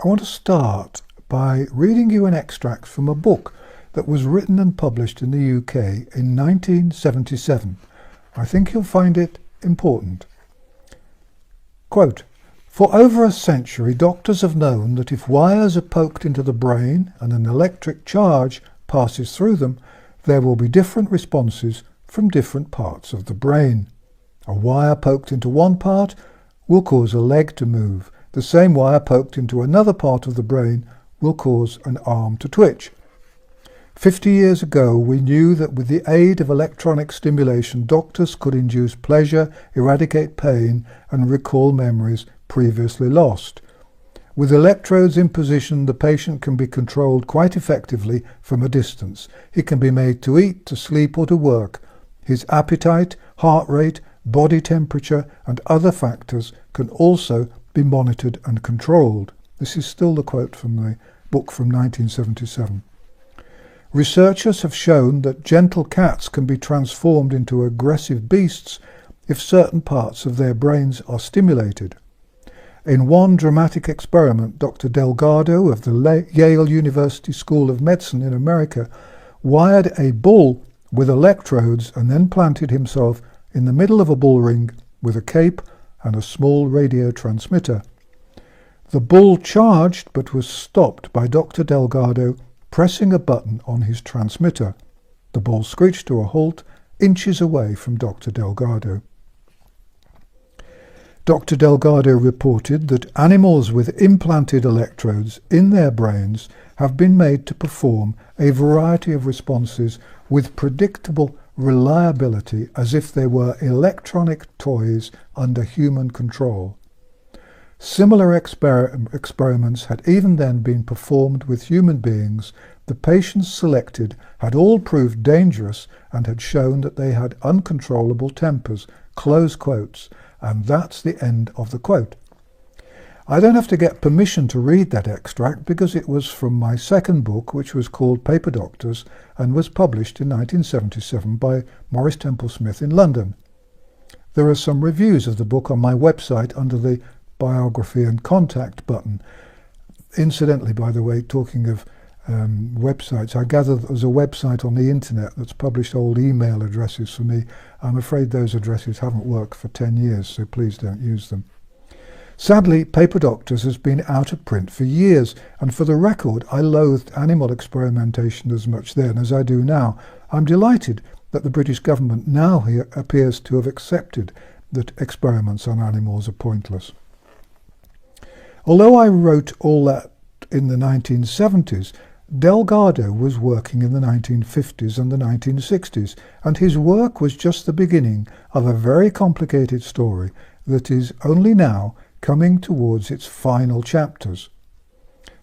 I want to start by reading you an extract from a book that was written and published in the UK in 1977. I think you'll find it important. Quote, "For over a century, doctors have known that if wires are poked into the brain and an electric charge passes through them, there will be different responses from different parts of the brain. A wire poked into one part will cause a leg to move. The same wire poked into another part of the brain will cause an arm to twitch. 50 years ago, we knew that with the aid of electronic stimulation, doctors could induce pleasure, eradicate pain, and recall memories previously lost. With electrodes in position, the patient can be controlled quite effectively from a distance. He can be made to eat, to sleep, or to work. His appetite, heart rate, body temperature, and other factors can also be monitored and controlled." This is still the quote from the book from 1977. "Researchers have shown that gentle cats can be transformed into aggressive beasts if certain parts of their brains are stimulated. In one dramatic experiment, Dr. Delgado of the Yale University School of Medicine in America wired a bull with electrodes and then planted himself in the middle of a bull ring with a cape and a small radio transmitter. The bull charged but was stopped by Dr. Delgado pressing a button on his transmitter. The bull screeched to a halt inches away from Dr. Delgado. Dr. Delgado reported that animals with implanted electrodes in their brains have been made to perform a variety of responses with predictable reliability as if they were electronic toys under human control. Similar experiments had even then been performed with human beings. The patients selected had all proved dangerous and had shown that they had uncontrollable tempers." Close quotes. And that's the end of the quote. I don't have to get permission to read that extract because it was from my second book, which was called Paper Doctors and was published in 1977 by Maurice Temple Smith in London. There are some reviews of the book on my website under the Biography and Contact button. Incidentally, by the way, talking of websites, I gather that there's a website on the internet that's published old email addresses for me. I'm afraid those addresses haven't worked for 10 years, so please don't use them. Sadly, Paper Doctors has been out of print for years, and for the record, I loathed animal experimentation as much then as I do now. I'm delighted that the British government now here appears to have accepted that experiments on animals are pointless. Although I wrote all that in the 1970s, Delgado was working in the 1950s and the 1960s, and his work was just the beginning of a very complicated story that is only now coming towards its final chapters.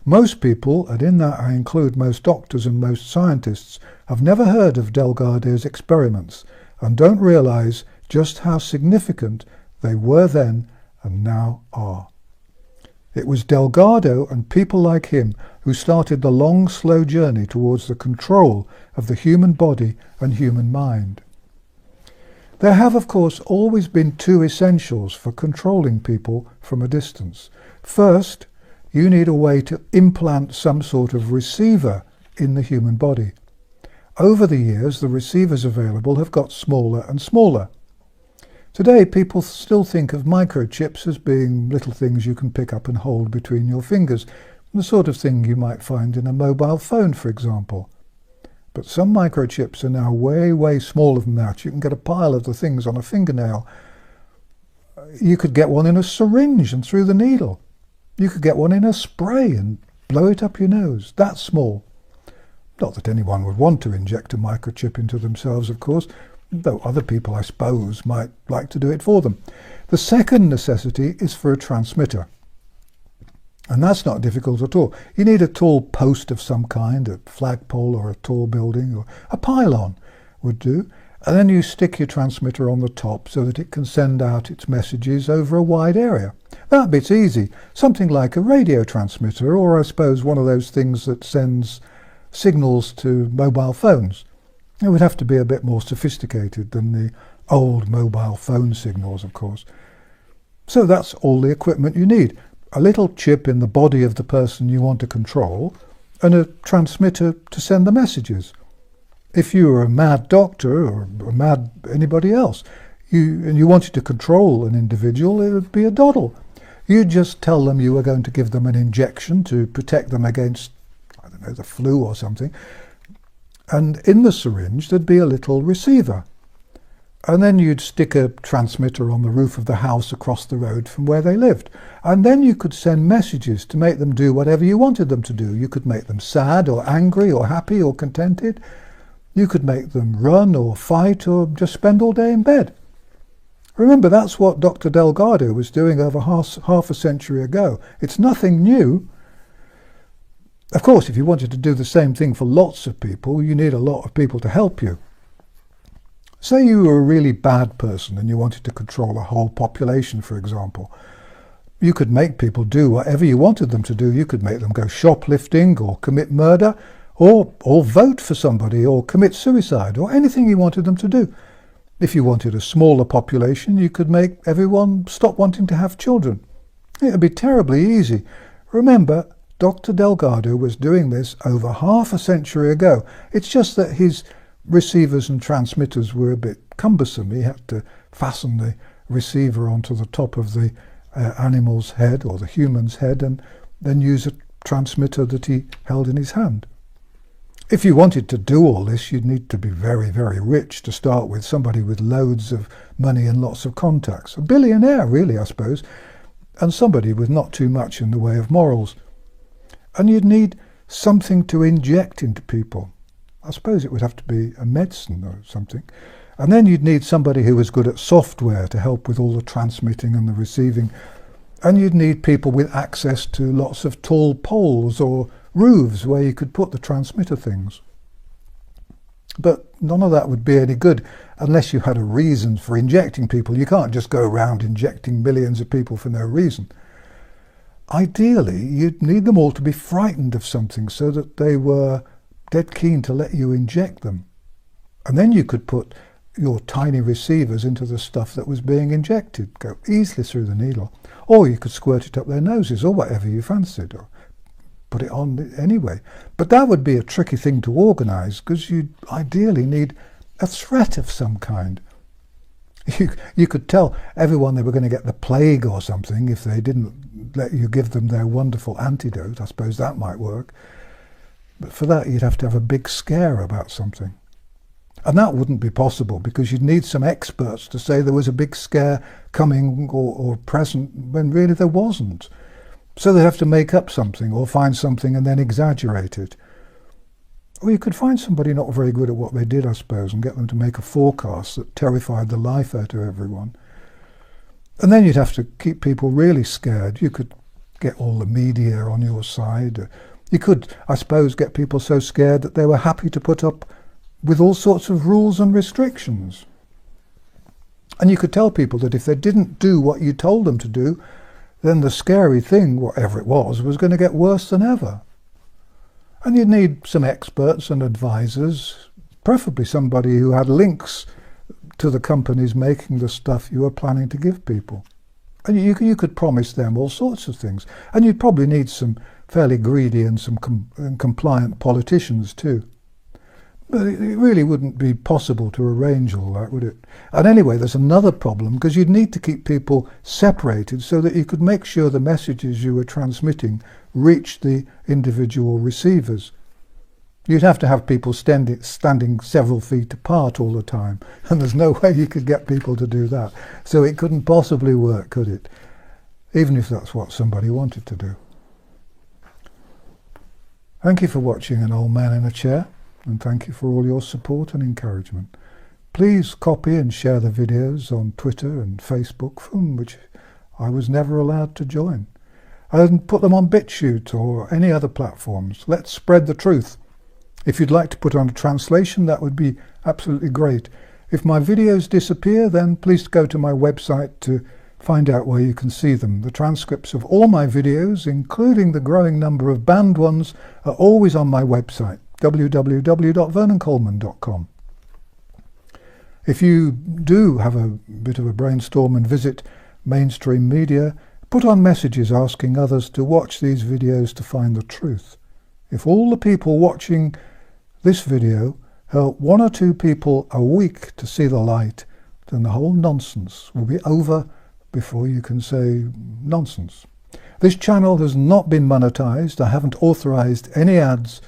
Most people, and in that I include most doctors and most scientists, have never heard of Delgado's experiments and don't realize just how significant they were then and now are. It was Delgado and people like him who started the long, slow journey towards the control of the human body and human mind. There have, of course, always been two essentials for controlling people from a distance. First, you need a way to implant some sort of receiver in the human body. Over the years, the receivers available have got smaller and smaller. Today, people still think of microchips as being little things you can pick up and hold between your fingers, the sort of thing you might find in a mobile phone, for example. But some microchips are now way, way smaller than that. You can get a pile of the things on a fingernail. You could get one in a syringe and through the needle. You could get one in a spray and blow it up your nose. That's small. Not that anyone would want to inject a microchip into themselves, of course, though other people, I suppose, might like to do it for them. The second necessity is for a transmitter. And that's not difficult at all. You need a tall post of some kind, a flagpole or a tall building, or a pylon would do. And then you stick your transmitter on the top so that it can send out its messages over a wide area. That bit's easy. Something like a radio transmitter, or I suppose one of those things that sends signals to mobile phones. It would have to be a bit more sophisticated than the old mobile phone signals, of course. So that's all the equipment you need. a little chip in the body of the person you want to control, and a transmitter to send the messages. If you were a mad doctor or a mad anybody else, and you wanted to control an individual, it would be a doddle. You'd just tell them you were going to give them an injection to protect them against, I don't know, the flu or something. And in the syringe there'd be a little receiver. And then you'd stick a transmitter on the roof of the house across the road from where they lived. And then you could send messages to make them do whatever you wanted them to do. You could make them sad or angry or happy or contented. You could make them run or fight or just spend all day in bed. Remember, that's what Dr. Delgado was doing over half a century ago. It's nothing new. Of course, if you wanted to do the same thing for lots of people, you need a lot of people to help you. Say you were a really bad person and you wanted to control a whole population, for example. You could make people do whatever you wanted them to do. You could make them go shoplifting or commit murder or vote for somebody or commit suicide or anything you wanted them to do. If you wanted a smaller population, you could make everyone stop wanting to have children. It would be terribly easy. Remember, Dr. Delgado was doing this over half a century ago. It's just that his receivers and transmitters were a bit cumbersome. He had to fasten the receiver onto the top of the animal's head or the human's head and then use a transmitter that he held in his hand. If you wanted to do all this, you'd need to be very, very rich to start with, somebody with loads of money and lots of contacts. A billionaire, really, I suppose, and somebody with not too much in the way of morals. And you'd need something to inject into people. I suppose it would have to be a medicine or something. And then you'd need somebody who was good at software to help with all the transmitting and the receiving. And you'd need people with access to lots of tall poles or roofs where you could put the transmitter things. But none of that would be any good unless you had a reason for injecting people. You can't just go around injecting millions of people for no reason. Ideally, you'd need them all to be frightened of something so that they were dead keen to let you inject them. And then you could put your tiny receivers into the stuff that was being injected, go easily through the needle. Or you could squirt it up their noses or whatever you fancied, or put it on anyway. But that would be a tricky thing to organise because you'd ideally need a threat of some kind. You could tell everyone they were going to get the plague or something if they didn't let you give them their wonderful antidote. I suppose that might work. But for that, you'd have to have a big scare about something. And that wouldn't be possible because you'd need some experts to say there was a big scare coming or present when really there wasn't. So they'd have to make up something or find something and then exaggerate it. Or you could find somebody not very good at what they did, I suppose, and get them to make a forecast that terrified the life out of everyone. And then you'd have to keep people really scared. You could get all the media on your side. You could, I suppose, get people so scared that they were happy to put up with all sorts of rules and restrictions. And you could tell people that if they didn't do what you told them to do, then the scary thing, whatever it was going to get worse than ever. And you'd need some experts and advisors, preferably somebody who had links to the companies making the stuff you were planning to give people. And you could promise them all sorts of things. And you'd probably need some fairly greedy and some compliant politicians too. But it really wouldn't be possible to arrange all that, would it? And anyway, there's another problem, because you'd need to keep people separated so that you could make sure the messages you were transmitting reached the individual receivers. You'd have to have people standing several feet apart all the time, and there's no way you could get people to do that. So it couldn't possibly work, could it? Even if that's what somebody wanted to do. Thank you for watching An Old Man in a Chair, and thank you for all your support and encouragement. Please copy and share the videos on Twitter and Facebook, from which I was never allowed to join, and put them on BitChute or any other platforms. Let's spread the truth. If you'd like to put on a translation, that would be absolutely great. If my videos disappear, then please go to my website to find out where you can see them. The transcripts of all my videos, including the growing number of banned ones, are always on my website, www.vernoncoleman.com. If you do have a bit of a brainstorm and visit mainstream media, Put on messages asking others to watch these videos to find the truth. If all the people watching this video help 1 or 2 people a week to see the light, then the whole nonsense will be over before you can say nonsense. This channel has not been monetized. I haven't authorized any ads,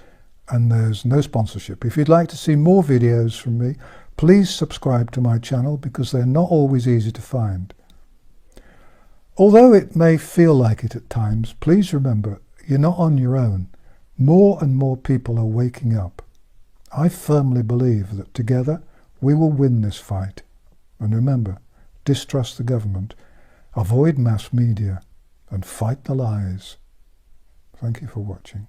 and there's no sponsorship. If you'd like to see more videos from me, please subscribe to my channel, because they're not always easy to find. Although it may feel like it at times, please remember, you're not on your own. More and more people are waking up. I firmly believe that together we will win this fight. And remember, distrust the government, avoid mass media, and fight the lies. Thank you for watching.